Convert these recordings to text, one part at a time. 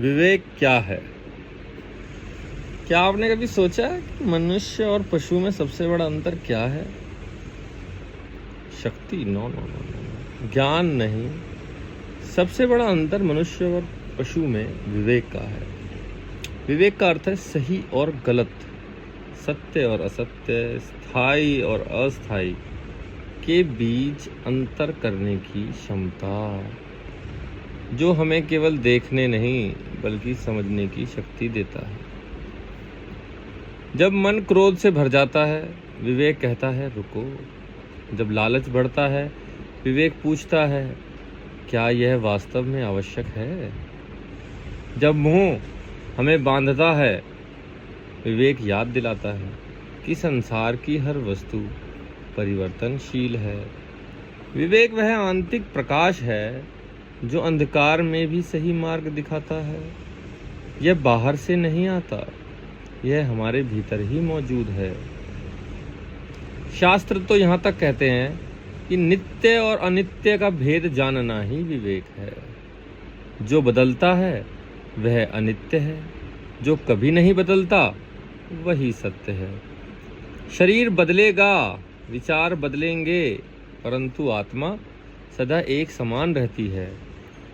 विवेक क्या है? क्या आपने कभी सोचा है कि मनुष्य और पशु में सबसे बड़ा अंतर क्या है? शक्ति? नो नो नो नो, ज्ञान नहीं। सबसे बड़ा अंतर मनुष्य और पशु में विवेक का है। विवेक का अर्थ है सही और गलत, सत्य और असत्य, स्थायी और अस्थायी के बीच अंतर करने की क्षमता, जो हमें केवल देखने नहीं बल्कि समझने की शक्ति देता है। जब मन क्रोध से भर जाता है, विवेक कहता है रुको। जब लालच बढ़ता है, विवेक पूछता है क्या यह वास्तव में आवश्यक है। जब मोह हमें बांधता है, विवेक याद दिलाता है कि संसार की हर वस्तु परिवर्तनशील है। विवेक वह आंतरिक प्रकाश है जो अंधकार में भी सही मार्ग दिखाता है। यह बाहर से नहीं आता, यह हमारे भीतर ही मौजूद है। शास्त्र तो यहाँ तक कहते हैं कि नित्य और अनित्य का भेद जानना ही विवेक है। जो बदलता है वह अनित्य है, जो कभी नहीं बदलता वही सत्य है। शरीर बदलेगा, विचार बदलेंगे, परंतु आत्मा सदा एक समान रहती है।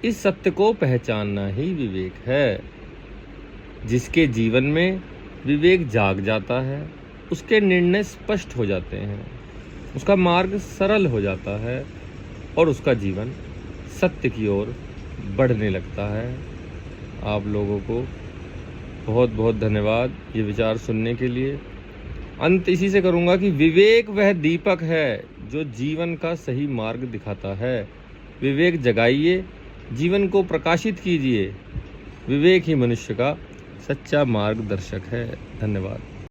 इस सत्य को पहचानना ही विवेक है। जिसके जीवन में विवेक जाग जाता है, उसके निर्णय स्पष्ट हो जाते हैं, उसका मार्ग सरल हो जाता है और उसका जीवन सत्य की ओर बढ़ने लगता है। आप लोगों को बहुत बहुत धन्यवाद ये विचार सुनने के लिए। अंत इसी से करूँगा कि विवेक वह दीपक है जो जीवन का सही मार्ग दिखाता है। विवेक जगाइए, जीवन को प्रकाशित कीजिए। विवेक ही मनुष्य का सच्चा मार्गदर्शक है। धन्यवाद।